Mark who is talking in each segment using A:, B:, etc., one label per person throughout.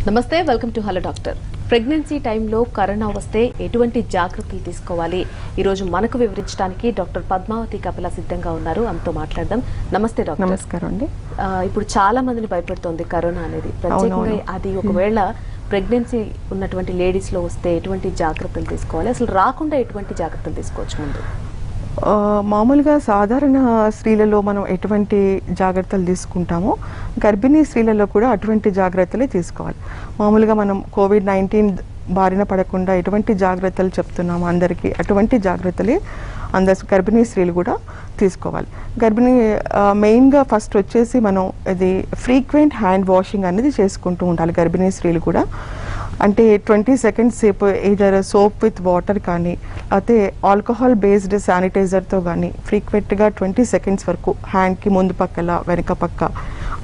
A: నమస్తే, welcome to hello doctor. Pregnancy టైంలో corona వస్తే ఎటువంటి జాగ్రత్తలు తీసుకోవాలి, ఈ రోజు మనకు వివరించడానికి డాక్టర్ పద్మావతి కపిల సిద్ధంగా ఉన్నారు. ఆమెతో మాట్లాడదాం. నమస్తే డాక్టర్.
B: నమస్కారం అండి.
A: ఇప్పుడు చాలా మందిని భయపెడుతోంది కరోనా అనేది. ప్రత్యేకంగా అది ఒకవేళ ప్రెగ్నెన్సీ ఉన్నటువంటి లేడీస్ లో వస్తే ఎటువంటి జాగ్రత్తలు తీసుకోవాలి, అసలు రాకుండా ఎటువంటి జాగ్రత్తలు తీసుకోవచ్చు? ముందు
B: మామూలుగా సాధారణ స్త్రీలలో మనం ఎటువంటి జాగ్రత్తలు తీసుకుంటామో గర్భిణీ స్త్రీలలో కూడా అటువంటి జాగ్రత్తలే తీసుకోవాలి. మామూలుగా మనం కోవిడ్-19 బారిన పడకుండా ఎటువంటి జాగ్రత్తలు చెప్తున్నామో అందరికీ అటువంటి జాగ్రత్తలే అందరు గర్భిణీ స్త్రీలు కూడా తీసుకోవాలి. మెయిన్గా ఫస్ట్ వచ్చేసి మనం ఇది ఫ్రీక్వెంట్ హ్యాండ్ వాషింగ్ అనేది చేసుకుంటూ ఉండాలి గర్భిణీ స్త్రీలు కూడా. అంటే 20 సెకండ్స్ సేపు ఏదర్ సోప్ విత్ వాటర్ కానీ అయితే ఆల్కహాల్ బేస్డ్ శానిటైజర్తో కానీ ఫ్రీక్వెంట్గా 20 సెకండ్స్ వరకు హ్యాండ్కి ముందు పక్కల వెనక పక్క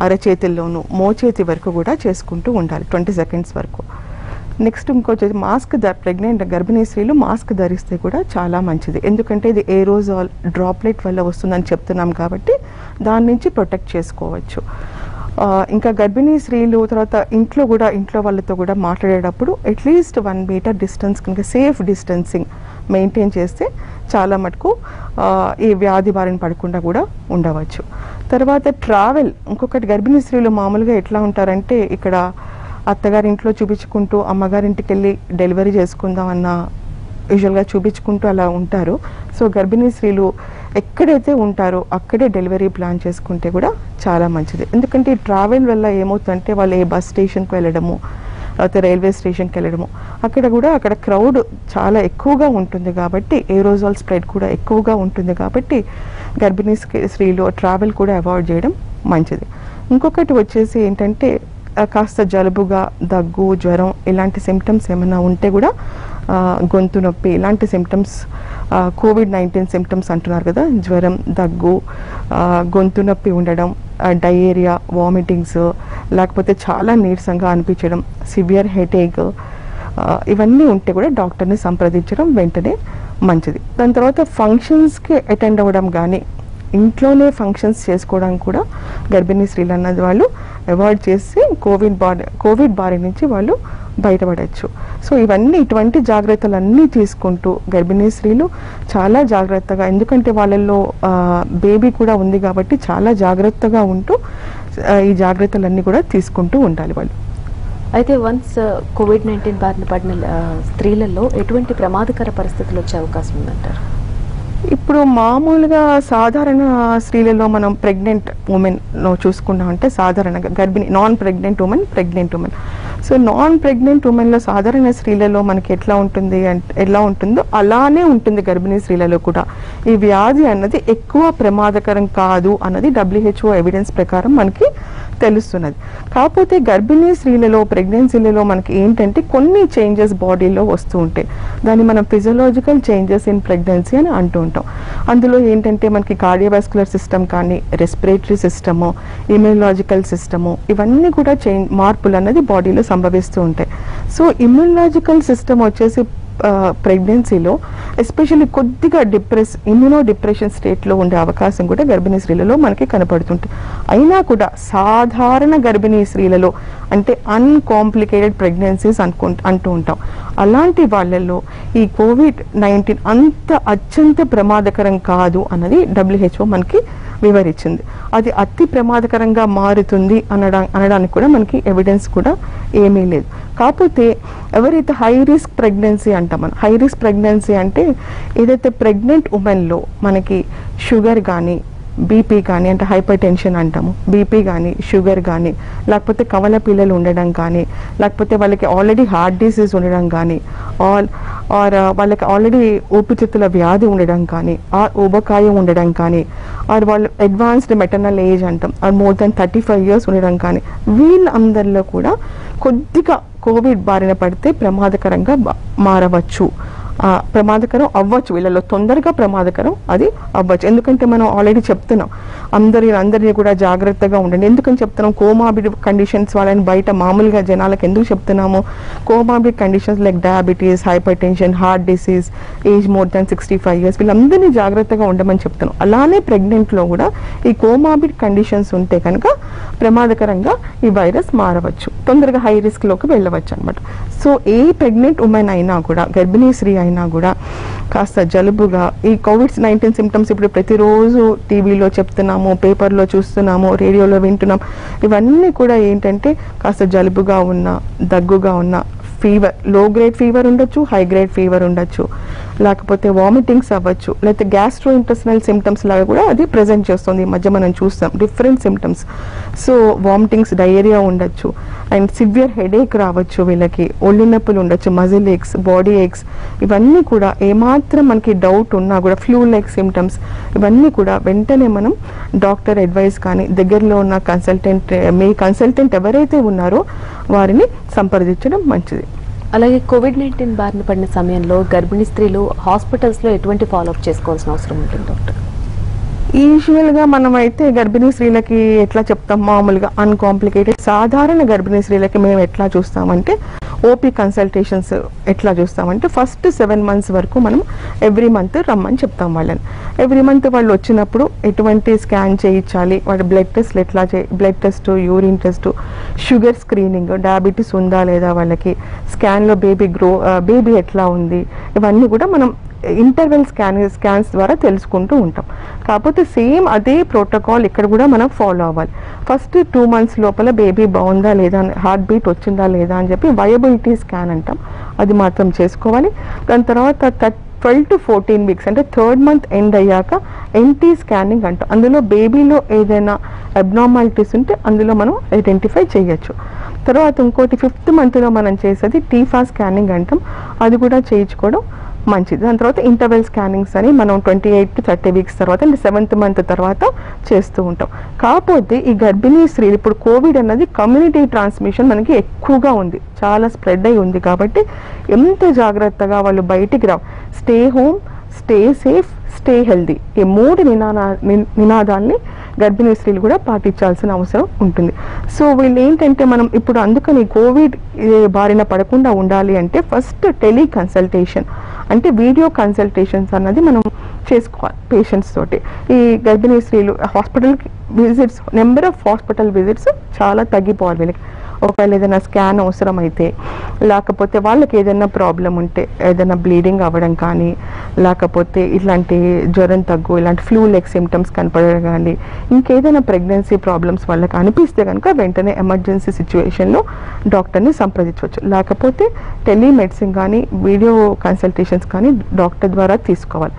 B: అరచేతుల్లోనూ మోచేతి వరకు కూడా చేసుకుంటూ ఉండాలి 20 సెకండ్స్ వరకు. నెక్స్ట్ ఇంకొచ్చేది మాస్క్ ప్రెగ్నెంట్ గర్భిణీ స్త్రీలు మాస్క్ ధరిస్తే కూడా చాలా మంచిది. ఎందుకంటే ఇది ఏరోజాల్ డ్రాప్లెట్ వల్ల వస్తుందని చెప్తున్నాం కాబట్టి దాని నుంచి ప్రొటెక్ట్ చేసుకోవచ్చు. ఇంకా గర్భిణీ స్త్రీలు తర్వాత ఇంట్లో వాళ్ళతో కూడా మాట్లాడేటప్పుడు అట్లీస్ట్ 1 మీటర్ డిస్టెన్స్ కనుక సేఫ్ డిస్టెన్సింగ్ మెయింటైన్ చేస్తే చాలా మటుకు ఈ వ్యాధి బారిన పడకుండా కూడా ఉండవచ్చు. తర్వాత ట్రావెల్ ఇంకొకటి, గర్భిణీ స్త్రీలు మామూలుగా ఎట్లా ఉంటారంటే ఇక్కడ అత్తగారింట్లో చూపించుకుంటూ అమ్మగారింటికి వెళ్ళి డెలివరీ చేసుకుందాం అన్న యూజువల్గా చూపించుకుంటూ అలా ఉంటారు. సో గర్భిణీ స్త్రీలు ఎక్కడైతే ఉంటారో అక్కడే డెలివరీ ప్లాన్ చేసుకుంటే కూడా చాలా మంచిది. ఎందుకంటే ఈ ట్రావెల్ వల్ల ఏమవుతుందంటే వాళ్ళు ఏ బస్ స్టేషన్కి వెళ్ళడము లేకపోతే రైల్వే స్టేషన్కి వెళ్ళడము అక్కడ క్రౌడ్ చాలా ఎక్కువగా ఉంటుంది కాబట్టి ఏరోజాల్ స్ప్రెడ్ కూడా ఎక్కువగా ఉంటుంది కాబట్టి గర్భిణీ స్త్రీలు ట్రావెల్ కూడా అవాయిడ్ చేయడం మంచిది. ఇంకొకటి వచ్చేసి ఏంటంటే కాస్త జలుబుగా దగ్గు జ్వరం ఇలాంటి సిమ్టమ్స్ ఏమైనా ఉంటే కూడా గొంతు నొప్పి ఇలాంటి సిమ్టమ్స్ కోవిడ్-19 సిమ్టమ్స్ అంటున్నారు కదా, జ్వరం దగ్గు గొంతు నొప్పి ఉండడం డయేరియా వామిటింగ్స్ లేకపోతే చాలా నీరసంగా అనిపించడం సివియర్ హెడేక్ ఇవన్నీ ఉంటే కూడా డాక్టర్ని సంప్రదించడం వెంటనే మంచిది. దాని తర్వాత ఫంక్షన్స్కి అటెండ్ అవ్వడం కానీ ఇంట్లోనే ఫంక్షన్స్ చేసుకోవడానికి కూడా గర్భిణీ స్త్రీలు అన్నది వాళ్ళు అవాయిడ్ చేసి కోవిడ్ బారి నుంచి వాళ్ళు బయటపడవచ్చు. సో ఇటువంటి జాగ్రత్తలన్నీ తీసుకుంటూ గర్భిణీ స్త్రీలు చాలా జాగ్రత్తగా, ఎందుకంటే వాళ్ళల్లో బేబీ కూడా ఉంది కాబట్టి చాలా జాగ్రత్తగా ఉంటూ ఈ జాగ్రత్తలన్నీ కూడా తీసుకుంటూ ఉండాలి వాళ్ళు.
A: అయితే వన్స్ కోవిడ్-19 బారిన పడిన స్త్రీలలో ఎటువంటి ప్రమాదకర పరిస్థితులు వచ్చే అవకాశం ఉందంటారు?
B: ఇప్పుడు మామూలుగా సాధారణ స్త్రీలలో మనం ప్రెగ్నెంట్ ఉమెన్లో చూసుకున్నామంటే సాధారణంగా non pregnant women. So non pregnant ఉమెన్లో సాధారణ స్త్రీలలో మనకి ఎలా ఉంటుందో అలానే ఉంటుంది గర్భిణీ స్త్రీలలో కూడా. ఈ వ్యాధి అన్నది ఎక్కువ ప్రమాదకరం కాదు అన్నది WHO ఎవిడెన్స్ ప్రకారం మనకి తెలుస్తున్నది. కాకపోతే గర్భిణీ స్త్రీలలో ప్రెగ్నెన్సీలలో మనకి ఏంటంటే కొన్ని చేంజెస్ బాడీలో వస్తూ ఉంటాయి. దాన్ని మనం ఫిజియోలాజికల్ చేంజెస్ ఇన్ ప్రెగ్నెన్సీ అని అంటూ ఉంటాం. అందులో ఏంటంటే మనకి కార్డియోవాస్కులర్ సిస్టమ్ కానీ రెస్పిరేటరీ సిస్టము ఇమ్యూనలాజికల్ సిస్టము ఇవన్నీ కూడా మార్పులు అన్నది బాడీలో సంభవిస్తూ ఉంటాయి. సో ఇమ్యూనలాజికల్ సిస్టమ్ వచ్చేసి ప్రెగ్నెన్సీలో ఎస్పెషల్లీ కొద్దిగా ఇమ్యూనో డిప్రెషన్ స్టేట్లో ఉండే అవకాశం కూడా గర్భిణీ స్త్రీలలో మనకి కనపడుతుంటుంది. అయినా కూడా సాధారణ గర్భిణీ స్త్రీలలో అంటే అన్కాంప్లికేటెడ్ ప్రెగ్నెన్సీస్ అంటూ ఉంటాం. అలాంటి వాళ్ళల్లో ఈ కోవిడ్-19 అత్యంత ప్రమాదకరం కాదు అన్నది WHO మనకి వివరించింది. అది అతి ప్రమాదకరంగా మారుతుంది అనడానికి కూడా మనకి ఎవిడెన్స్ కూడా ఏమీ లేదు. కాకపోతే ఎవరైతే హై రిస్క్ ప్రెగ్నెన్సీ అంటాం, మనం హై రిస్క్ ప్రెగ్నెన్సీ అంటే ఏదైతే ప్రెగ్నెంట్ ఉమెన్లో మనకి షుగర్ కానీ బీపీ కానీ అంటే హైపర్ టెన్షన్ అంటాము, బీపీ కానీ షుగర్ కానీ లేకపోతే కవల పిల్లలు ఉండడం కానీ లేకపోతే వాళ్ళకి ఆల్రెడీ హార్ట్ డిసీజ్ ఉండడం కానీ వాళ్ళకి ఆల్రెడీ ఊపిరితిత్తుల వ్యాధి ఉండడం కానీ ఊబకాయం ఉండడం కానీ వాళ్ళు అడ్వాన్స్డ్ మెటర్నల్ ఏజ్ అంటాం మోర్ దెన్ 35 years ఉండడం కానీ వీళ్ళందరిలో కూడా కొద్దిగా కోవిడ్ బారిన పడితే ప్రమాదకరంగా మారవచ్చు, ప్రమాదకరం అవ్వచ్చు. వీళ్ళలో తొందరగా ప్రమాదకరం అది అవ్వచ్చు. ఎందుకంటే మనం ఆల్రెడీ చెప్తున్నాం అందరినీ కూడా జాగ్రత్తగా ఉండండి. ఎందుకని చెప్తున్నాం, కోమార్బిడ్ కండిషన్స్ వాళ్ళని బయట మామూలుగా జనాలకు ఎందుకు చెప్తున్నాము, comorbid conditions like diabetes, hyper tension, heart disease, age more than 65 years వీళ్ళందరినీ జాగ్రత్తగా ఉండమని చెప్తున్నాం. అలానే ప్రెగ్నెంట్లో కూడా ఈ కోమార్బిడ్ కండిషన్స్ ఉంటే కనుక ప్రమాదకరంగా ఈ వైరస్ మారవచ్చు, తొందరగా హై రిస్క్లోకి వెళ్ళవచ్చు అనమాట. సో ఏ ప్రెగ్నెంట్ ఉమెన్ అయినా కూడా, గర్భిణీ స్త్రీ అయినా కూడా కాస్త జలుబుగా, ఈ COVID-19 సిమ్టమ్స్ ఇప్పుడు ప్రతిరోజు టీవీలో చెప్తున్నాము, పేపర్లో చూస్తున్నాము, రేడియోలో వింటున్నాం. ఇవన్నీ కూడా ఏంటంటే కాస్త జలుబుగా ఉన్న, దగ్గుగా ఉన్న, ఫీవర్, లో గ్రేడ్ ఫీవర్ ఉండొచ్చు, హై గ్రేడ్ ఫీవర్ ఉండొచ్చు, లేకపోతే వామిటింగ్స్ అవ్వచ్చు, లేకపోతే గ్యాస్ట్రో ఇంటెస్టినల్ సిమ్టమ్స్ లాగా కూడా అది ప్రెజెంట్ చేస్తుంది. ఈ మధ్య మనం చూస్తాం different symptoms. So vomitings, diarrhoea ఉండొచ్చు, అండ్ సివియర్ హెడేక్ రావచ్చు, వీళ్ళకి ఒళ్ళు నొప్పులు ఉండొచ్చు, మజిల్ ఏక్స్, బాడీ ఏక్స్, ఇవన్నీ కూడా ఏమాత్రం మనకి డౌట్ ఉన్నా కూడా, ఫ్లూ లైక్ సిమ్టమ్స్, ఇవన్నీ కూడా వెంటనే మనం డాక్టర్ అడ్వైస్ కానీ దగ్గరలో ఉన్న మీ కన్సల్టెంట్ ఎవరైతే ఉన్నారో వారిని సంప్రదించడం మంచిది.
A: అలాగే COVID-19 బారిన పడిన సమయంలో గర్భిణీ స్త్రీలు హాస్పిటల్స్లో ఎటువంటి ఫాలోఅప్ చేసుకోవాల్సిన అవసరం ఉంటుంది డాక్టర్?
B: యూజువల్గా మనం అయితే గర్భిణీ స్త్రీలకి ఎట్లా చెప్తాం, మామూలుగా అన్కాంప్లికేటెడ్ సాధారణ గర్భిణీ స్త్రీలకి మేము ఎట్లా చూస్తామంటే, ఓపీ కన్సల్టేషన్స్ ఎట్లా చూస్తామంటే, ఫస్ట్ 7 months వరకు మనం ఎవ్రీ మంత్ రమ్మని చెప్తాం వాళ్ళని. ఎవ్రీ మంత్ వాళ్ళు వచ్చినప్పుడు ఎటువంటి స్కాన్ చేయించాలి, వాళ్ళ బ్లడ్ టెస్ట్లు ఎట్లా blood test, urine test, sugar screening, diabetes ఉందా లేదా వాళ్ళకి, స్కాన్లో బేబీ ఎట్లా ఉంది, ఇవన్నీ కూడా మనం ఇంటర్వెల్ స్కాన్స్ ద్వారా తెలుసుకుంటూ ఉంటాం. కాకపోతే సేమ్ అదే ప్రోటోకాల్ ఇక్కడ కూడా మనం ఫాలో అవ్వాలి. ఫస్ట్ 2 months లోపల బేబీ బాగుందా లేదా, హార్ట్ బీట్ వచ్చిందా లేదా అని చెప్పి వయబిలిటీ స్కాన్ అంటాం, అది మాత్రం చేసుకోవాలి. దాని తర్వాత 12 to 14 weeks అంటే 3rd month ఎండ్ అయ్యాక ఎన్టీ స్కానింగ్ అంటాం. అందులో బేబీలో ఏదైనా అబ్నార్మాలిటీస్ ఉంటే అందులో మనం ఐడెంటిఫై చేయొచ్చు. తర్వాత ఇంకోటి 5th month మనం చేసేది టీఫా స్కానింగ్ అంటాం, అది కూడా చేయించుకోవడం మంచిది. దాని తర్వాత ఇంటర్వెల్ స్కానింగ్స్ అని మనం 28 to 30 weeks తర్వాత అంటే 7th month తర్వాత చేస్తూ ఉంటాం. కాకపోతే ఈ గర్భిణీ స్త్రీలు ఇప్పుడు కోవిడ్ అన్నది కమ్యూనిటీ ట్రాన్స్మిషన్ మనకి ఎక్కువగా ఉంది, చాలా స్ప్రెడ్ అయి ఉంది. కాబట్టి ఎంత జాగ్రత్తగా వాళ్ళు బయటికి రావు, stay home, stay safe, stay healthy, ఈ 3 నినాదాల్ని గర్భిణీ స్త్రీలు కూడా పాటించాల్సిన అవసరం ఉంటుంది. సో వీళ్ళు ఏంటంటే మనం ఇప్పుడు అందుకని కోవిడ్ బారిన పడకుండా ఉండాలి అంటే ఫస్ట్ టెలి కన్సల్టేషన్ అంటే వీడియో కన్సల్టేషన్స్ అన్నది మనం చేసుకోవాలి పేషెంట్స్ తోటి. ఈ గర్భిణీ స్త్రీలు హాస్పిటల్కి visits, number of hospital visits చాలా తగ్గిపోవాలి వీళ్ళకి. ఒకవేళ ఏదైనా స్కాన్ అవసరమైతే, లేకపోతే వాళ్ళకి ఏదైనా ప్రాబ్లం ఉంటే, ఏదైనా బ్లీడింగ్ అవ్వడం కానీ, లేకపోతే ఇట్లాంటి జ్వరం తగ్గు, ఇలాంటి ఫ్లూ లైక్ సిమ్టమ్స్ కనపడడం కానీ, ఇంకేదైనా ప్రెగ్నెన్సీ ప్రాబ్లమ్స్ వాళ్ళకి అనిపిస్తే కనుక వెంటనే ఎమర్జెన్సీ సిచ్యువేషన్లో డాక్టర్ని సంప్రదించవచ్చు. లేకపోతే టెలిమెడిసిన్ కానీ, వీడియో కన్సల్టేషన్స్ కానీ డాక్టర్ ద్వారా తీసుకోవాలి.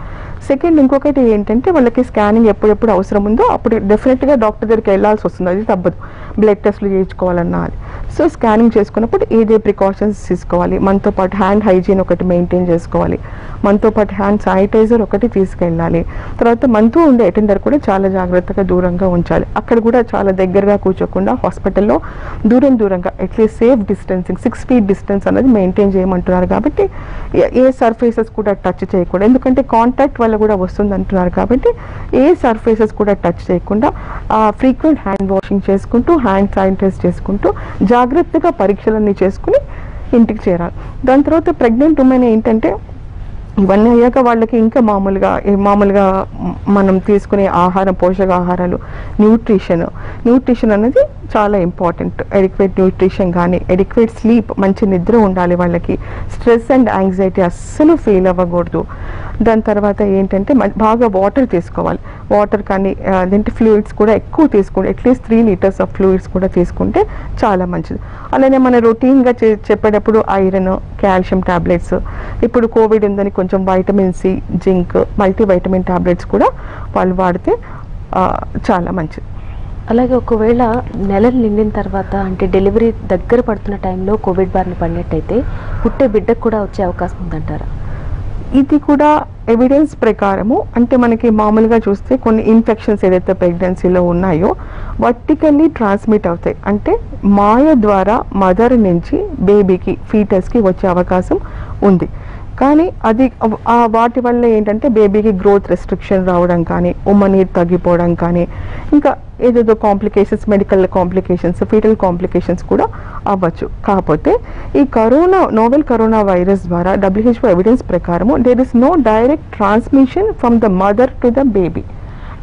B: సెకండ్ ఇంకొకటి ఏంటంటే వాళ్ళకి స్కానింగ్ ఎప్పుడెప్పుడు అవసరం ఉందో అప్పుడు డెఫినెట్గా డాక్టర్ దగ్గరికి వెళ్ళాల్సి వస్తుంది, అది తప్పదు. బ్లడ్ టెస్ట్లు చేయించుకోవాలన్నా అది. సో స్కానింగ్ చేసుకున్నప్పుడు ఏదే ప్రికాషన్స్ తీసుకోవాలి, మనతో పాటు హ్యాండ్ హైజీన్ ఒకటి మెయింటైన్ చేసుకోవాలి, మనతో పాటు హ్యాండ్ శానిటైజర్ ఒకటి తీసుకెళ్ళాలి. తర్వాత మనతో ఉండే అటెండర్ కూడా చాలా జాగ్రత్తగా దూరంగా ఉంచాలి. అక్కడ కూడా చాలా దగ్గరగా కూర్చోకుండా హాస్పిటల్లో దూరంగా at least safe distancing 6 feet distance అనేది మెయింటైన్ చేయమంటున్నారు. కాబట్టి ఏ సర్ఫేసెస్ కూడా టచ్ చేయకూడదు, ఎందుకంటే కాంటాక్ట్ వల్ల కూడా వస్తుంది అంటున్నారు. కాబట్టి ఏ సర్ఫేసెస్ కూడా టచ్ చేయకుండా ఫ్రీక్వెంట్ హ్యాండ్ వాషింగ్ చేసుకుంటూ, హ్యాండ్ శానిటైజ్ చేసుకుంటూ జాగ్రత్తగా పరీక్షలన్నీ చేసుకుని ఇంటికి చేరాలి. దాని తర్వాత ప్రెగ్నెంట్ ఉమెన్ ఏంటంటే ఇవన్నీ అయ్యాక వాళ్ళకి ఇంకా మామూలుగా మనం తీసుకునే ఆహారం, పోషకాహారాలు, న్యూట్రిషన్ అనేది చాలా ఇంపార్టెంట్. ఎడిక్వేట్ న్యూట్రిషన్ కానీ, ఎడిక్వేట్ స్లీప్, మంచి నిద్ర ఉండాలి వాళ్ళకి. స్ట్రెస్ అండ్ యాంగ్జైటీ అస్సలు ఫీల్ అవ్వకూడదు. దాని తర్వాత ఏంటంటే బాగా వాటర్ తీసుకోవాలి. వాటర్ కానీ అదేంటి ఫ్లూయిడ్స్ కూడా ఎక్కువ తీసుకోండి, అట్లీస్ట్ 3 liters ఆఫ్ ఫ్లూయిడ్స్ కూడా తీసుకుంటే చాలా మంచిది. అలానే మన రొటీన్గా చెప్పేటప్పుడు ఐరన్, కాల్షియం టాబ్లెట్స్, ఇప్పుడు కోవిడ్ ఉందని కొంచెం vitamin C, zinc, multivitamin tablets కూడా వాళ్ళు వాడితే చాలా మంచిది.
A: అలాగే ఒకవేళ నెలలు నిండిన తర్వాత అంటే డెలివరీ దగ్గర పడుతున్న టైంలో కోవిడ్ బారిన పడినట్టయితే పుట్టే బిడ్డకు కూడా వచ్చే అవకాశం ఉందంటారా?
B: ఇది కూడా ఎవిడెన్స్ ప్రకారము అంటే మనకి మామూలుగా చూస్తే కొన్ని ఇన్ఫెక్షన్స్ ఏదైతే ప్రెగ్నెన్సీలో ఉన్నాయో వర్టికల్లీ ట్రాన్స్మిట్ అవుతాయి, అంటే మాయ ద్వారా మదర్ నుంచి బేబీకి, ఫీటస్కి వచ్చే అవకాశం ఉంది. కానీ అది వాటి వల్ల ఏంటంటే బేబీకి గ్రోత్ రెస్ట్రిక్షన్ రావడం కానీ, ఉమ్మ నీరు తగ్గిపోవడం కానీ, ఇంకా ఏదేదో complications, medical complications, foetal complications కూడా అవ్వచ్చు. కాకపోతే ఈ నోవెల్ కరోనా వైరస్ ద్వారా WHO ఎవిడెన్స్ ప్రకారము there is no direct transmission from the mother to the baby.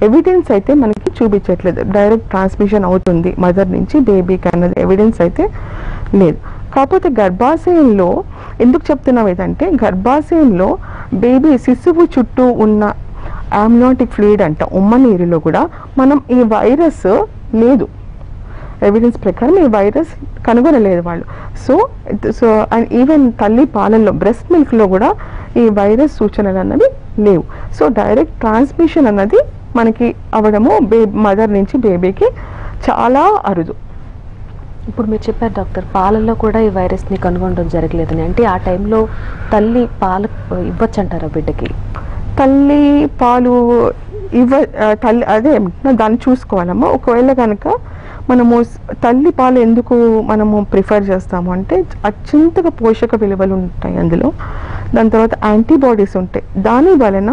B: Evidence అయితే మనకి చూపించట్లేదు డైరెక్ట్ ట్రాన్స్మిషన్ అవుతుంది మదర్ నుంచి బేబీకి అన్నది ఎవిడెన్స్ అయితే లేదు. కాకపోతే గర్భాశయంలో ఎందుకు చెప్తున్నాం ఏదంటే, గర్భాశయంలో బేబీ శిశువు చుట్టూ ఉన్న ఆమ్నియాటిక్ ఫ్లూయిడ్ అంట, ఉమ్మ నీరులో కూడా మనం ఈ వైరస్ లేదు, ఎవిడెన్స్ ప్రకారం ఈ వైరస్ కనుగొనలేదు వాళ్ళు. సో అండ్ ఈవెన్ తల్లి పాలల్లో, బ్రెస్ట్ మిల్క్లో కూడా ఈ వైరస్ సూచనలు అన్నవి లేవు. సో డైరెక్ట్ ట్రాన్స్మిషన్ అన్నది మనకి అవడము మదర్ నుంచి బేబీకి చాలా అరుదు.
A: ఇప్పుడు మీరు చెప్పారు డాక్టర్, పాలల్లో కూడా ఈ వైరస్ని కనుగొనడం జరగలేదని. అంటే ఆ టైంలో తల్లి పాలు ఇవ్వచ్చు అంటారా బిడ్డకి?
B: తల్లి పాలు తల్లి అదే దాన్ని చూసుకోవాలమ్మా. ఒకవేళ కనుక మనము తల్లి పాలు ఎందుకు మనము ప్రిఫర్ చేస్తాము అంటే, అత్యంతగా పోషక విలువలు ఉంటాయి అందులో, దాని తర్వాత యాంటీబాడీస్ ఉంటాయి, దాని వలన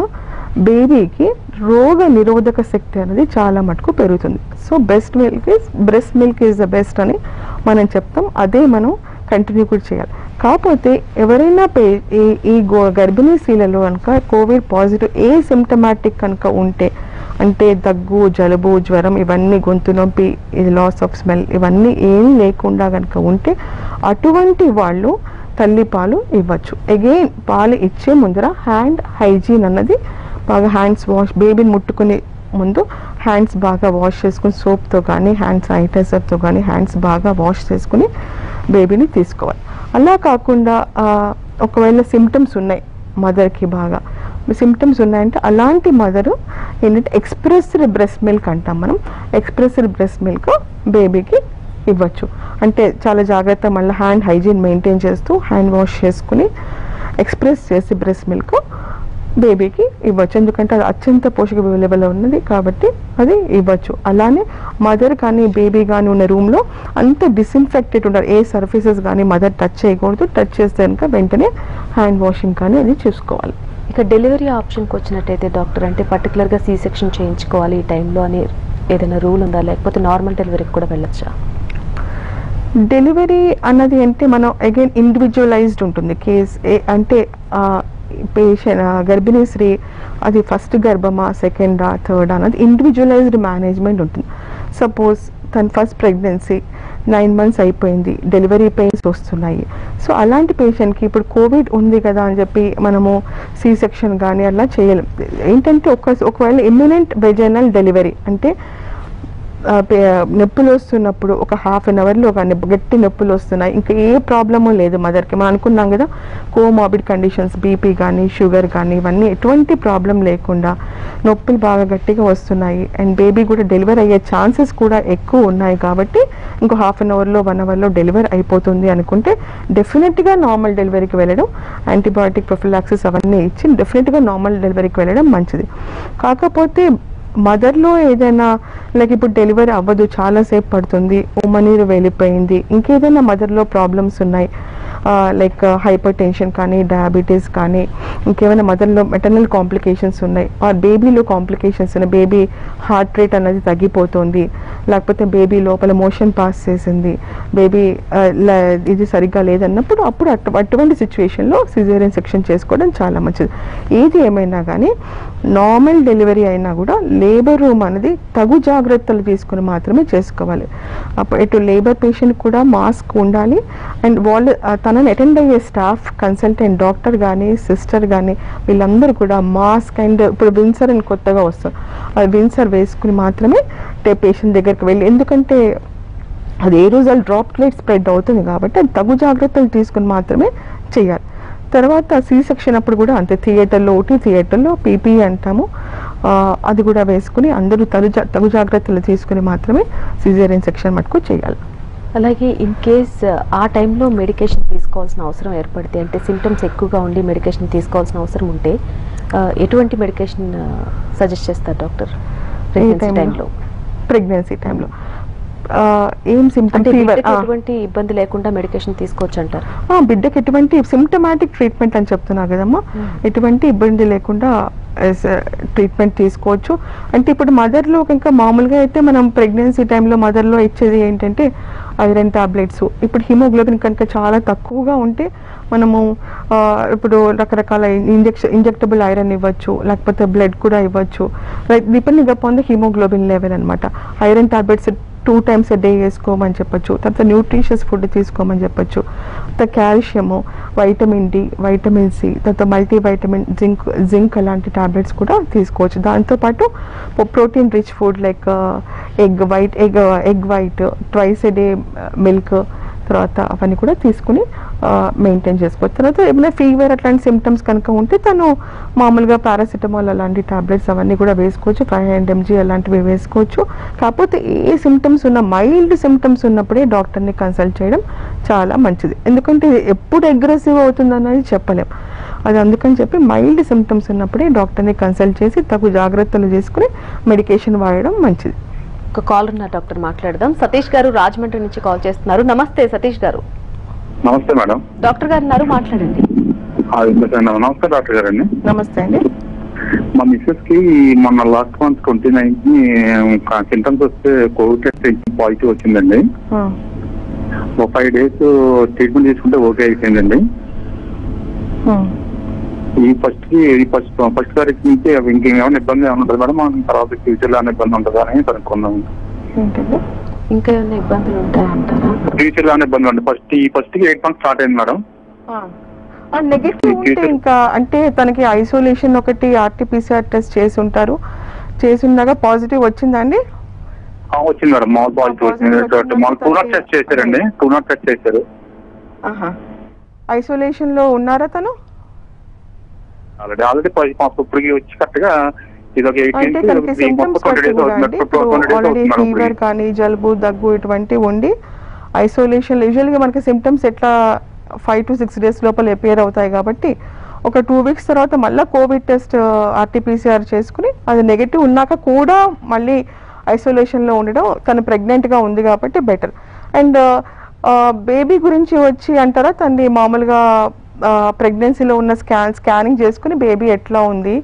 B: బేబీకి రోగ నిరోధక శక్తి అనేది చాలా మటుకు పెరుగుతుంది. So breast milk is the best అని మనం చెప్తాం. అదే మనం కంటిన్యూ కూడా చేయాలి. కాకపోతే ఎవరైనా ఈ గర్భిణీ స్త్రీలలో కనుక కోవిడ్ పాజిటివ్ సిమ్టమాటిక్ కనుక ఉంటే, అంటే దగ్గు, జలుబు, జ్వరం, ఇవన్నీ, గొంతు నొప్పి, లాస్ ఆఫ్ స్మెల్, ఇవన్నీ ఏమీ లేకుండా కనుక ఉంటే అటువంటి వాళ్ళు తల్లి పాలు ఇవ్వచ్చు. అగైన్ పాలు ఇచ్చే ముందర హ్యాండ్ హైజీన్ అన్నది బాగా, హ్యాండ్స్ వాష్, బేబీని ముట్టుకునే ముందు హ్యాండ్స్ బాగా వాష్ చేసుకుని సోప్తో కానీ హ్యాండ్ శానిటైజర్తో కానీ హ్యాండ్స్ బాగా వాష్ చేసుకుని బేబీని తీసుకోవాలి. అలా కాకుండా ఒకవేళ సిమ్టమ్స్ ఉన్నాయి మదర్కి, బాగా సిమ్టమ్స్ ఉన్నాయంటే అలాంటి మదరు ఏంటంటే ఎక్స్ప్రెస్డ్ బ్రెస్ట్ మిల్క్ అంటాం మనం, ఎక్స్ప్రెస్డ్ బ్రెస్ట్ మిల్క్ బేబీకి ఇవ్వచ్చు. అంటే చాలా జాగ్రత్త, మళ్ళీ హ్యాండ్ హైజీన్ మెయింటైన్ చేస్తూ హ్యాండ్ వాష్ చేసుకుని ఎక్స్ప్రెస్ చేసి బ్రెస్ట్ మిల్క్ బేబీకి ఇవ్వచ్చు. ఎందుకంటే అది అత్యంత పోషక విలువలో ఉన్నది కాబట్టి అది ఇవ్వచ్చు. అలానే మదర్ కానీ బేబీ కానీ ఉన్న రూమ్లో అంత డిస్ఇన్ఫెక్టెడ్ ఉండాలి, ఏ సర్ఫేసెస్ కానీ మదర్ టచ్ చేయకూడదు. టచ్ చేస్తే కనుక వెంటనే హ్యాండ్ వాషింగ్ కానీ అది చూసుకోవాలి.
A: ఇక డెలివరీ ఆప్షన్కి వచ్చినట్టయితే డాక్టర్, అంటే పర్టికులర్గా సీ సెక్షన్ చేయించుకోవాలి ఈ టైంలో అని ఏదైనా రూల్ ఉందా, లేకపోతే నార్మల్ డెలివరీకి కూడా వెళ్ళొచ్చా?
B: డెలివరీ అన్నది అంటే మనం అగైన్ ఇండివిజువలైజ్డ్ ఉంటుంది కేస్. అంటే పేషెంట్ గర్భిణీ స్త్రీ అది ఫస్ట్ గర్భమా, సెకండా, థర్డ్ అన్నది ఇండివిజువలైజ్డ్ మేనేజ్మెంట్ ఉంటుంది. సపోజ్ తన ఫస్ట్ ప్రెగ్నెన్సీ 9 months అయిపోయింది, డెలివరీ పెయిన్స్ వస్తున్నాయి, సో అలాంటి పేషెంట్కి ఇప్పుడు కోవిడ్ ఉంది కదా అని చెప్పి మనము సీ సెక్షన్ కానీ అలా చేయలేం. ఏంటంటే ఒకవేళ ఇమ్మినెంట్ వెజైనల్ డెలివరీ అంటే నొప్పులు వస్తున్నప్పుడు ఒక 1/2 hourలో కానీ గట్టి నొప్పులు వస్తున్నాయి, ఇంకా ఏ ప్రాబ్లము లేదు మదర్కి, మనం అనుకున్నాం కదా కోమార్బిడ్ కండిషన్స్, బీపీ కానీ షుగర్ కానీ ఇవన్నీ ఎటువంటి ప్రాబ్లం లేకుండా నొప్పులు బాగా గట్టిగా వస్తున్నాయి అండ్ బేబీ కూడా డెలివరీ అయ్యే ఛాన్సెస్ కూడా ఎక్కువ ఉన్నాయి కాబట్టి ఇంకో 1/2 hourలో 1 hourలో డెలివరీ అయిపోతుంది అనుకుంటే డెఫినెట్గా నార్మల్ డెలివరీకి వెళ్ళడం, యాంటీబయాటిక్ ప్రొఫిలాక్సిస్ అవన్నీ ఇచ్చి డెఫినెట్గా నార్మల్ డెలివరీకి వెళ్ళడం మంచిది. కాకపోతే మదర్లో ఏదైనా లైక్ ఇప్పుడు డెలివరీ అవ్వదు, చాలాసేపు పడుతుంది, ఉమ్మ నీరు వెళ్ళిపోయింది, ఇంకేదైనా మదర్లో ప్రాబ్లమ్స్ ఉన్నాయి లైక్ హైపర్ టెన్షన్ కానీ, డయాబెటీస్ కానీ, ఇంకేమైనా మదర్లో మెటర్నల్ కాంప్లికేషన్స్ ఉన్నాయి, ఆర్ బేబీలో కాంప్లికేషన్స్ ఉన్నాయి, బేబీ హార్ట్ రేట్ అనేది తగ్గిపోతుంది, లేకపోతే బేబీ లోపల మోషన్ పాస్ చేసింది, బేబీ ఇది సరిగ్గా లేదన్నప్పుడు అప్పుడు అటువంటి సిచ్యువేషన్లో సిజేరియన్ సెక్షన్ చేసుకోవడం చాలా మంచిది. ఏది ఏమైనా కానీ నార్మల్ డెలివరీ అయినా కూడా లేబర్ రూమ్ అనేది తగు జాగ్రత్తలు తీసుకుని మాత్రమే చేసుకోవాలి. అప్పుడు ఇటు లేబర్ పేషెంట్ కూడా మాస్క్ ఉండాలి అండ్ వాళ్ళు తనని అటెండ్ అయ్యే స్టాఫ్, కన్సల్టెంట్ డాక్టర్ కానీ సిస్టర్ కానీ వీళ్ళందరూ కూడా మాస్క్ అండ్ ఇప్పుడు విన్సర్ అని కొత్తగా వస్తుంది, అది విన్సర్ వేసుకుని మాత్రమే పేషెంట్ దగ్గరికి వెళ్ళి, ఎందుకంటే అది ఏ రోజు డ్రాప్లెట్ స్ప్రెడ్ అవుతుంది కాబట్టి అది తగు జాగ్రత్తలు తీసుకుని మాత్రమే చేయాలి. తర్వాత సీ సెక్షన్ అప్పుడు కూడా అంతే, థియేటర్లో పీపీ అంటాము, అది కూడా వేసుకుని అందరూ తగు జాగ్రత్తలు తీసుకుని మాత్రమే సిజేరియన్ సెక్షన్ మటుకు చేయాలి.
A: అలాగే ఇన్ కేస్ ఆ టైంలో మెడికేషన్ తీసుకోవాల్సిన అవసరం ఏర్పడితే, అంటే సిమ్టమ్స్ ఎక్కువగా ఉండి మెడికేషన్ తీసుకోవాల్సిన అవసరం ఉంటే ఎటువంటి మెడికేషన్ సజెస్ట్ చేస్తారు డాక్టర్ ప్రెగ్నెన్సీ టైంలో?
B: ఏం సిమ్టమ్, ఫీవర్,
A: ఎటువంటి ఇబ్బంది లేకుండా మెడికేషన్ తీసుకోవచ్చు అంటారు.
B: బిడ్డకి ఎటువంటి సిమ్టమాటిక్ ట్రీట్మెంట్ అని చెప్తున్నా కదమ్మా, ఎటువంటి ఇబ్బంది లేకుండా ట్రీట్మెంట్ తీసుకోవచ్చు. అంటే ఇప్పుడు మదర్లో ఇంకా మామూలుగా అయితే మనం ప్రెగ్నెన్సీ టైంలో మదర్లో ఇచ్చేది ఏంటంటే ఐరన్ టాబ్లెట్స్. ఇప్పుడు హిమోగ్లోబిన్ కనుక చాలా తక్కువగా ఉంటే మనము ఇప్పుడు రకరకాల ఇంజెక్టబుల్ ఐరన్ ఇవ్వచ్చు, లేకపోతే బ్లడ్ కూడా ఇవ్వచ్చు, depending upon the haemoglobin level అనమాట. Iron tablets 2 times a day వేసుకోమని చెప్పచ్చు. తర్వాత న్యూట్రిషియస్ ఫుడ్ తీసుకోమని చెప్పచ్చు. తర్వాత calcium, vitamin D, vitamin C, తర్వాత మల్టీవైటమిన్, జింక్ అలాంటి టాబ్లెట్స్ కూడా తీసుకోవచ్చు. దాంతోపాటు protein rich food like egg white, twice a day milk, తర్వాత అవన్నీ కూడా తీసుకుని మెయింటైన్ చేసుకోవచ్చు. తర్వాత ఏమైనా ఫీవర్ అట్లాంటి సిమ్టమ్స్ కనుక ఉంటే తను మామూలుగా పారాసిటమాల్ అలాంటి టాబ్లెట్స్ అవన్నీ కూడా వేసుకోవచ్చు, 500 mg అలాంటివి వేసుకోవచ్చు. కాకపోతే ఏ సిమ్టమ్స్ ఉన్న మైల్డ్ సిమ్టమ్స్ ఉన్నప్పుడే డాక్టర్ని కన్సల్ట్ చేయడం చాలా మంచిది. ఎందుకంటే ఎప్పుడు అగ్రెసివ్ అవుతుందన్నది చెప్పలేం. అది అందుకని చెప్పి మైల్డ్ సిమ్టమ్స్ ఉన్నప్పుడే డాక్టర్ని కన్సల్ట్ చేసి తగు జాగ్రత్తలు చేసుకుని మెడికేషన్ వాడడం మంచిది.
A: ఒక కాల్ ఉన్న డాక్టర్ మాట్లాడదాం. సతీష్ గారు రాజమండ్రి నుంచి కాల్ చేస్తున్నారు. నమస్తే సతీష్ గారు.
C: నమస్తే మేడం.
A: డాక్టర్ గారు ఉన్నారు, మాట్లాడండి.
C: నమస్తే డాక్టర్ గారు అండి.
B: నమస్తే అండి.
C: మా మిస్సెస్ కి మొన్న లాస్ట్ మంత్ 29th సింటమ్స్ వస్తే కోవిడ్ టెస్ట్ పాజిటివ్ వచ్చిందండి. ఒక 5 days ట్రీట్మెంట్ తీసుకుంటే ఓకే అయిపోయిందండి. ఈ ఫస్ట్ తారీఖు నుంచి ఇంకేమైనా ఇబ్బంది ఏమైనా ఉంటుంది మేడం? మనం తర్వాత ఫ్యూచర్ లో ఏమైనా ఇబ్బంది ఉంటుందా అని కనుక్కుందాం.
A: ఇంకా ఏమైనా ఇబ్బందులు ఉంటాయంటారా?
C: ఫ్యూచర్ లో ఏమైనా ఇబ్బంది ఉంటుంది. ఫస్ట్ కి 8 months స్టార్ట్ అయింది మేడం.
B: నెగటివ్ ఉంటే ఇంకా అంటే తనకి ఐసోలేషన్ ఒకటి ఆర్టీపీసీఆర్ టెస్ట్ చేసి ఉంటారు, చేసి ఉండగా పాజిటివ్ వచ్చిందండి.
C: వచ్చింది మేడం, మామూలు పాజిటివ్ వచ్చింది. 2 not టెస్ట్ చేశారండి, 2 not టెస్ట్ చేశారు.
B: ఐసోలేషన్ లో ఉన్నారా తను?
C: ఆల్రెడీ ఇప్పటికి వచ్చి కరెక్ట్ గా
B: అంటే తనకి సింటమ్స్ ఫీవర్ కానీ జలుబు దగ్గు ఇటువంటి ఉండి ఐసోలేషన్ యూజువల్ గా మనకి సింటమ్స్ ఎట్లా 5 to 6 days లోపల అపియర్ అవుతాయి కాబట్టి ఒక 2 weeks తర్వాత మళ్ళీ కోవిడ్ టెస్ట్ ఆర్టీపీసీఆర్ చేసుకుని అది నెగటివ్ ఉన్నాక కూడా మళ్ళీ ఐసోలేషన్ లో ఉండడం, తను ప్రెగ్నెంట్ గా ఉంది కాబట్టి బెటర్. అండ్ బేబీ గురించి వచ్చి అంటారా, తనని మామూలుగా ప్రెగ్నెన్సీలో ఉన్న స్కానింగ్ చేసుకుని బేబీ ఎట్లా ఉంది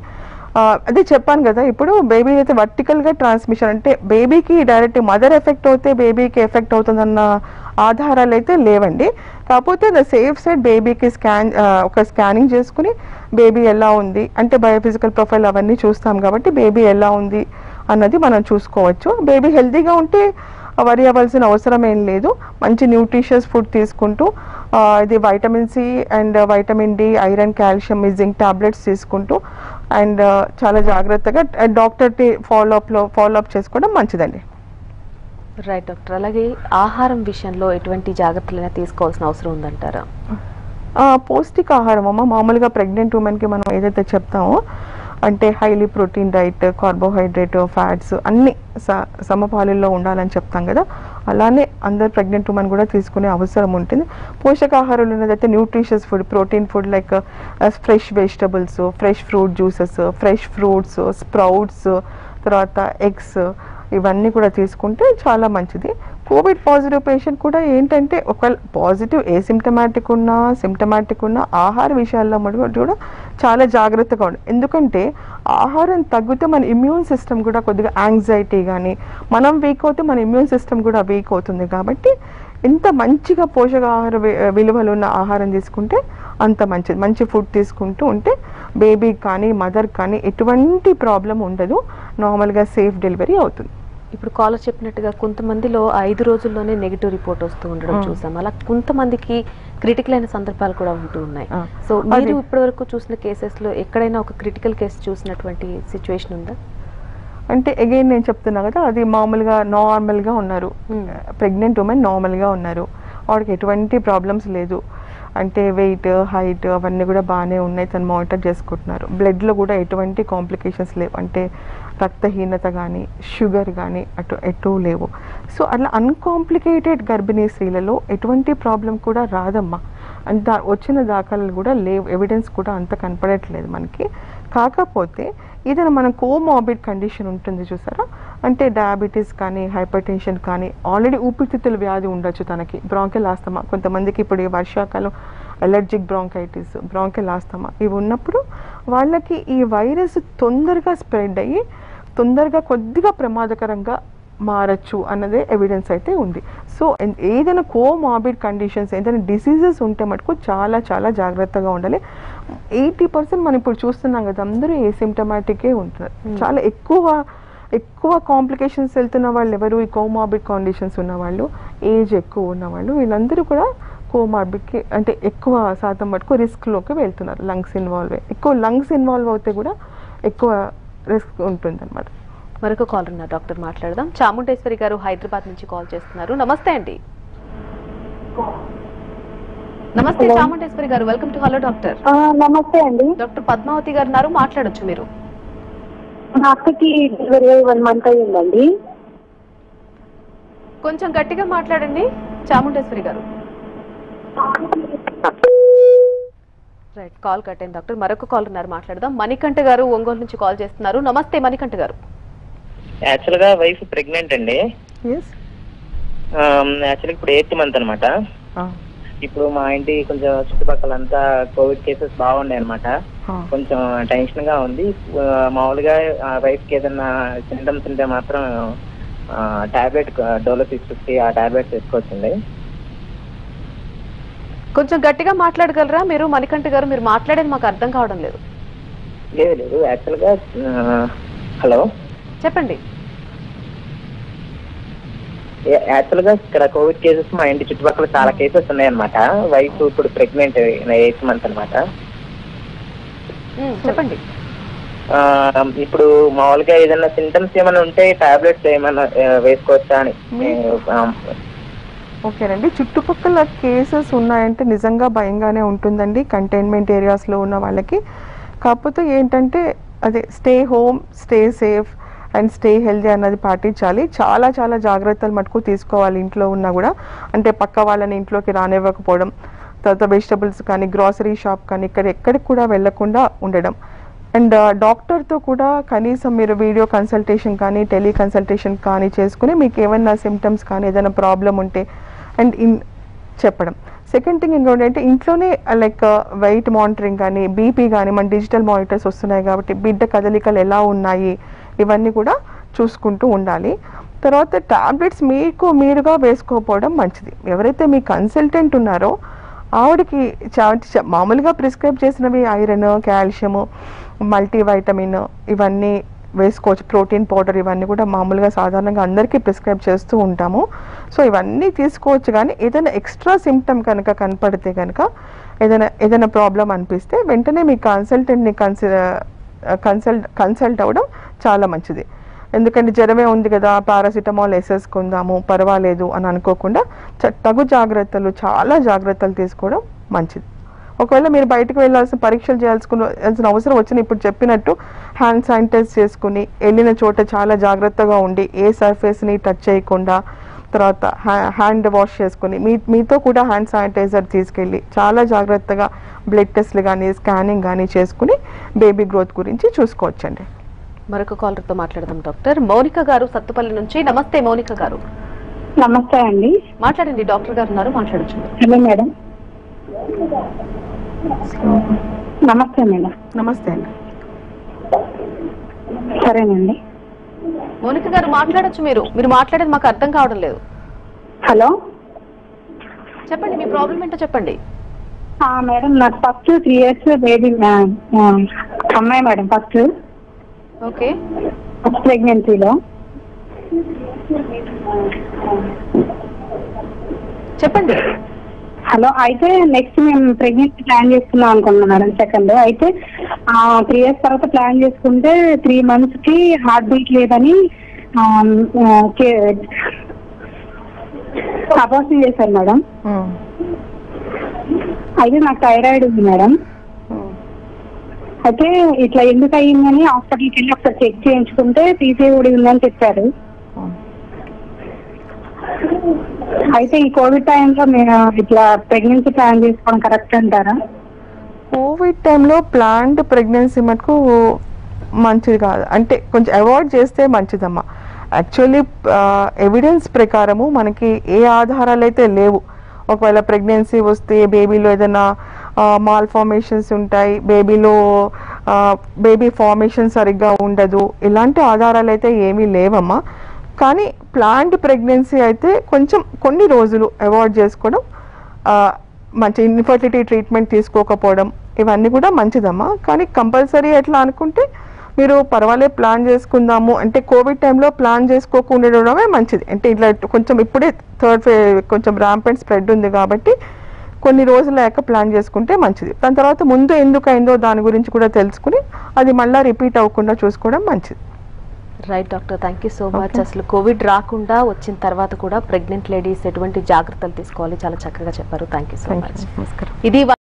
B: అదే చెప్పాను కదా. ఇప్పుడు బేబీ అయితే వర్టికల్గా ట్రాన్స్మిషన్ అంటే బేబీకి డైరెక్ట్ మదర్ ఎఫెక్ట్ అవుతే బేబీకి ఎఫెక్ట్ అవుతుందన్న ఆధారాలు అయితే లేవండి. కాకపోతే ద సేఫ్ సైడ్ బేబీకి ఒక స్కానింగ్ చేసుకుని బేబీ ఎలా ఉంది అంటే బయోఫిజికల్ ప్రొఫైల్ అవన్నీ చూస్తాం కాబట్టి బేబీ ఎలా ఉంది అన్నది మనం చూసుకోవచ్చు. బేబీ హెల్తీగా ఉంటే వరి అవ్వాల్సిన అవసరం ఏం లేదు. మంచి న్యూట్రిషియస్ ఫుడ్ తీసుకుంటూ ఇది vitamin C and vitamin D, iron, calcium, zinc tablets తీసుకుంటూ అండ్ చాలా జాగ్రత్తగా డాక్టర్ ఫాలోఅప్ చేసుకోవడం మంచిదండి.
A: Right doctor. అలాగే ఆహారం విషయంలో ఎటువంటి జాగ్రత్తలైనా తీసుకోవాల్సిన అవసరం ఉందంటారా?
B: పౌష్టికాహారం అమ్మ మామూలుగా ప్రెగ్నెంట్ ఉమెన్కి మనం ఏదైతే చెప్తామో అంటే highly protein diet, carbohydrate, fats అన్ని సమపాలుల్లో ఉండాలని చెప్తాం కదా, అలానే అందరు ప్రెగ్నెంట్ ఉమెన్ కూడా తీసుకునే అవసరం ఉంటుంది. పోషకాహారాలు ఉన్నదైతే nutritious food, protein food like fresh vegetables, fresh fruit juices, fresh fruits, sprouts, తర్వాత ఎగ్స్ ఇవన్నీ కూడా తీసుకుంటే చాలా మంచిది. కోవిడ్ పాజిటివ్ పేషెంట్ కూడా ఏంటంటే ఒకవేళ పాజిటివ్ సిమ్టమాటిక్ ఉన్నా ఆహార విషయాల్లో కూడా చాలా జాగ్రత్తగా ఉండాలి. ఎందుకంటే ఆహారం తగ్గితే మన ఇమ్యూన్ సిస్టమ్ కూడా కొద్దిగా యాంగ్జైటీ కానీ మనం వీక్ అవుతే మన ఇమ్యూన్ సిస్టమ్ కూడా వీక్ అవుతుంది. కాబట్టి ఎంత మంచిగా పోషకాహార విలువలు ఉన్న ఆహారం తీసుకుంటే అంత మంచిది. మంచి ఫుడ్ తీసుకుంటూ ఉంటే బేబీకి కానీ మదర్ కానీ ఎటువంటి ప్రాబ్లం ఉండదు, నార్మల్గా సేఫ్ డెలివరీ అవుతుంది.
A: ఇప్పుడు కాలర్ చెప్పినట్టుగా కొంతమందిలో 5 రోజుల్లోనే నెగిటివ్ రిపోర్ట్ వస్తూ ఉండడం చూసాం. అలా కొంతమందికి క్రిటికల్ అయిన సందర్భాలు కూడా ఉంటూ ఉన్నాయి. సో మీరు ఇప్పటి వరకు చూసిన కేసెస్ లో ఎక్కడైనా ఒక క్రిటికల్ కేసు చూసినటువంటి సిచ్యువేషన్ ఉందా?
B: అంటే అగైన్ నేను చెప్తున్నా కదా, అది మామూలుగా నార్మల్గా ఉన్నారు, ప్రెగ్నెంట్ ఉమెన్ నార్మల్గా ఉన్నారు, వాడికి ఎటువంటి ప్రాబ్లమ్స్ లేదు. అంటే వెయిట్, హైట్ అవన్నీ కూడా బాగానే ఉన్నాయి, తను మానిటర్ చేసుకుంటున్నారు. బ్లడ్లో కూడా ఎటువంటి కాంప్లికేషన్స్ లేవు, అంటే రక్తహీనత కానీ షుగర్ కానీ ఎటు లేవు. సో అట్లా అన్కాంప్లికేటెడ్ గర్భిణీ స్త్రీలలో ఎటువంటి ప్రాబ్లం కూడా రాదమ్మా. అంత వచ్చిన దాఖలాలు కూడా లేవు, ఎవిడెన్స్ కూడా అంత కనపడట్లేదు మనకి. కాకపోతే ఏదైనా మన కోమార్బిడ్ కండిషన్ ఉంటుంది చూసారా, అంటే డయాబెటీస్ కానీ హైపర్ టెన్షన్ కానీ ఆల్రెడీ ఊపిరితిత్తుల వ్యాధి ఉండొచ్చు తనకి, బ్రాంకెల్ ఆస్తమా, కొంతమందికి ఇప్పుడు ఈ వర్షాకాలం అలర్జిక్ బ్రాంకైటిస్, బ్రాంకెల్ ఆస్తమా ఇవి ఉన్నప్పుడు వాళ్ళకి ఈ వైరస్ తొందరగా స్ప్రెడ్ అయ్యి తొందరగా కొద్దిగా ప్రమాదకరంగా మారచ్చు అన్నదే ఎవిడెన్స్ అయితే ఉంది. సో ఏదైనా కోమార్బిడ్ కండిషన్స్ ఏదైనా డిసీజెస్ ఉంటే మటుకు చాలా చాలా జాగ్రత్తగా ఉండాలి. 80% మనం ఇప్పుడు చూస్తున్నాం కదా, అందరూ ఏసిమ్టమాటికే ఉంటున్నారు. చాలా ఎక్కువ కాంప్లికేషన్స్ వెళ్తున్న వాళ్ళు ఎవరు, ఈ కోమార్బిడ్ కండిషన్స్ ఉన్న వాళ్ళు, ఏజ్ ఎక్కువ ఉన్న వాళ్ళు, వీళ్ళందరూ కూడా కోమార్బిడ్కి అంటే ఎక్కువ శాతం మటుకు రిస్క్లోకి వెళ్తున్నారు. ఎక్కువ లంగ్స్ ఇన్వాల్వ్ అవుతే కూడా ఎక్కువ రిస్క్ ఉంటుంది అనమాట.
A: మరొక కాల్ ఉన్నారు డాక్టర్, మాట్లాడదాం. చాముండేశ్వరి గారు హైదరాబాద్ నుంచి కాల్ చేస్తున్నారు. నమస్తే అండి. నమస్తే చాముండేశ్వరి గారు, వెల్కమ్ టు హలో డాక్టర్.
D: నమస్తే అండి.
A: డాక్టర్ పద్మావతి గారు ఉన్నారు, మాట్లాడొచ్చు మీరు.
D: మా అక్కకి డెలివరీ 1 month అయ్యిందండి.
A: కొంచెం గట్టిగా మాట్లాడండి చాముండేశ్వరి గారు. రైట్, కాల్ కట్ అయింది డాక్టర్. మరొక కాల్ ఉన్నారు, మాట్లాడదాం. మణికంఠ గారు ఒంగోలు నుంచి కాల్ చేస్తున్నారు. నమస్తే మణికంఠ గారు.
E: యాక్చువల్ గా వైఫ్ ప్రెగ్నెంట్ అండి. యాక్చువల్ ఇప్పుడు 8th month అనమాట. ఇప్పుడు మా ఇంటి కొంచెం చుట్టుపక్కల అంతా కోవిడ్ కేసెస్ బాగున్నాయి అనమాట. కొంచెం టెన్షన్ గా ఉంది. మామూలుగా వైఫ్ కి ఏదైనా సింటమ్స్ ఉంటే మాత్రం టాబ్లెట్ డోలో 650 ఆ టాబ్లెట్స్ వేసుకోవచ్చండి.
A: కొంచెం గట్టిగా మాట్లాడగలరా మీరు మణికంఠ గారు? మీరు మాట్లాడేది మాకు అర్థం కావడం లేదు.
E: లేదు యాక్చువల్ గా హలో
A: చెప్పండి.
E: యాక్చువల్ గా ఇక్కడ కోవిడ్ కేసెస్ మా ఇంటి చుట్టుపక్కల చాలా కేసెస్ ఉన్నాయన్నమాట. వైఫ్ ఇప్పుడు ప్రెగ్నెంట్ 8th month అనమాట.
A: చెప్పండి.
E: ఇప్పుడు మామూలుగా ఏదైనా సింటమ్స్ ఏమైనా ఉంటే టాబ్లెట్స్ ఏమైనా వేసుకోవచ్చా అని.
B: ఓకేనండి, చుట్టుపక్కల కేసెస్ ఉన్నాయంటే నిజంగా భయంగానే ఉంటుందండి కంటైన్మెంట్ ఏరియాస్లో ఉన్న వాళ్ళకి. కాకపోతే ఏంటంటే అదే stay home, stay safe and stay healthy అన్నది పాటించాలి. చాలా చాలా జాగ్రత్తలు మటుకు తీసుకోవాలి ఇంట్లో ఉన్నా కూడా. అంటే పక్క వాళ్ళని ఇంట్లోకి రానివ్వకపోవడం, తర్వాత వెజిటబుల్స్ కానీ గ్రాసరీ షాప్ కానీ ఎక్కడికి కూడా వెళ్లకుండా ఉండడం. అండ్ డాక్టర్తో కూడా కనీసం మీరు వీడియో కన్సల్టేషన్ కానీ టెలి కన్సల్టేషన్ కానీ చేసుకుని మీకు ఏమైనా సిమ్టమ్స్ కానీ ఏదైనా ప్రాబ్లం ఉంటే అండ్ చెప్పడం. సెకండ్ థింగ్ ఏంటంటే ఇంట్లోనే లైక్ వెయిట్ మానిటరింగ్ కానీ బీపీ కానీ మన డిజిటల్ మానిటర్స్ వస్తున్నాయి కాబట్టి బిడ్డ కదలికలు ఎలా ఉన్నాయి ఇవన్నీ కూడా చూసుకుంటూ ఉండాలి. తర్వాత టాబ్లెట్స్ మీరుగా వేసుకోకపోవడం మంచిది. ఎవరైతే మీ కన్సల్టెంట్ ఉన్నారో ఆవిడకి మామూలుగా ప్రిస్క్రైబ్ చేసినవి ఐరన్, కాల్షియము, మల్టీవైటమిన్ ఇవన్నీ వేసుకోవచ్చు. ప్రోటీన్ పౌడర్ ఇవన్నీ కూడా మామూలుగా సాధారణంగా అందరికీ ప్రిస్క్రైబ్ చేస్తూ ఉంటాము. సో ఇవన్నీ తీసుకోవచ్చు. కానీ ఏదైనా ఎక్స్ట్రా సిమ్టమ్ కనుక కనపడితే కనుక ఏదైనా ప్రాబ్లం అనిపిస్తే వెంటనే మీ కన్సల్టెంట్ని కన్సల్ట్ అవ్వడం చాలా మంచిది. ఎందుకంటే జ్వరమే ఉంది కదా, పారాసిటమాల్ వేసేసుకుందాము పర్వాలేదు అని అనుకోకుండా తగు జాగ్రత్తలు, చాలా జాగ్రత్తలు తీసుకోవడం మంచిది. ఒకవేళ మీరు బయటకు వెళ్ళాల్సిన పరీక్షలు చేయాల్సిన అవసరం వచ్చిన ఇప్పుడు చెప్పినట్టు హ్యాండ్ శానిటైజ్ చేసుకుని వెళ్ళిన చోట చాలా జాగ్రత్తగా ఉండి ఏ సర్ఫేస్ని టచ్ చేయకుండా, తర్వాత హ్యాండ్ వాష్ చేసుకుని మీతో కూడా హ్యాండ్ శానిటైజర్ తీసుకెళ్ళి చాలా జాగ్రత్తగా బ్లడ్ టెస్ట్లు కానీ స్కానింగ్ కానీ చేసుకుని బేబీ గ్రోత్ గురించి చూసుకోవచ్చండి.
A: మరొక కాలర్తో మాట్లాడదాం డాక్టర్. మౌనిక గారు సత్తుపల్లి నుంచి. నమస్తే మౌనిక గారు.
D: నమస్తే అండి.
A: మాట్లాడండి, డాక్టర్ గారు ఉన్నారు, మాట్లాడచ్చు.
D: Hello madam. నమస్తే మేడం.
B: నమస్తే అండి.
D: సరేనండి.
A: మౌనిక గారు మాట్లాడచ్చు. మీరు మాట్లాడేది మాకు అర్థం కావడం లేదు.
D: హలో
A: చెప్పండి, మీ ప్రాబ్లం ఏంటో చెప్పండి.
D: మేడం నాకు ఫస్ట్ 3 years బేబీ అమ్మాయి మేడం. ఫస్ట్
A: ఓకే,
D: ప్రెగ్నెన్సీలో.
A: చెప్పండి.
D: హలో, అయితే నెక్స్ట్ మేము ప్రెగ్నెన్సీ ప్లాన్ చేసుకున్నాం అనుకున్నాం మేడం. సెకండ్ అయితే 3 years తర్వాత ప్లాన్ చేసుకుంటే 3 months కి హార్ట్ బీట్ లేదని అబార్షన్ చేశారు మేడం. అయితే నాకు థైరాయిడ్ ఉంది మేడం. అయితే ఇట్లా ఎందుకు అయ్యిందని హాస్పిటల్కి వెళ్ళి ఒకసారి చెక్ చేయించుకుంటే PCOD ఉందని చెప్పారు. అయితే ఈ కోవిడ్ టైంలో మేము ఇట్లా ప్రెగ్నెన్సీ ప్లాన్ చేసుకోవడం కరెక్ట్ అంటారా?
B: కోవిడ్ టైంలో ప్లాన్డ్ ప్రెగ్నెన్సీ మటుకు మంచిది కాదు, అంటే కొంచెం అవాయిడ్ చేస్తే మంచిదమ్మా. యాక్చువల్లీ ఎవిడెన్స్ ప్రకారము మనకి ఏ ఆధారాలు అయితే లేవు, ఒకవేళ ప్రెగ్నెన్సీ వస్తే బేబీలో ఏదైనా మాల్ ఫార్మేషన్స్ ఉంటాయి, బేబీ ఫార్మేషన్ సరిగ్గా ఉండదు, ఇలాంటి ఆధారాలు అయితే ఏమీ లేవమ్మా. కానీ ప్లాన్డ్ ప్రెగ్నెన్సీ అయితే కొంచెం కొన్ని రోజులు అవాయిడ్ చేసుకోవడం మంచి, ఇన్ఫర్టిలిటీ ట్రీట్మెంట్ తీసుకోకపోవడం ఇవన్నీ కూడా మంచిదమ్మా. కానీ కంపల్సరీ ఎట్లా అనుకుంటే మీరు పర్వాలేదు ప్లాన్ చేసుకుందాము అంటే కోవిడ్ టైంలో ప్లాన్ చేసుకోకుండా ఉండడమే మంచిది. అంటే ఇట్లా కొంచెం ఇప్పుడే థర్డ్ కొంచెం ర్యాంపెంట్ స్ప్రెడ్ ఉంది కాబట్టి కొన్ని రోజులయ్యాక ప్లాన్ చేసుకుంటే మంచిది. దాని తర్వాత ముందు ఎందుకు అయిందో దాని గురించి కూడా తెలుసుకుని అది మళ్ళీ రిపీట్ అవ్వకుండా చూసుకోవడం మంచిది.
A: Right doctor, thank you so much. అసలు కోవిడ్ రాకుండా వచ్చిన తర్వాత కూడా ప్రెగ్నెంట్ లేడీస్ ఎటువంటి జాగ్రత్తలు తీసుకోవాలి చాలా చక్కగా చెప్పారు. Thank you so much.
B: నమస్కారం.
A: ఇది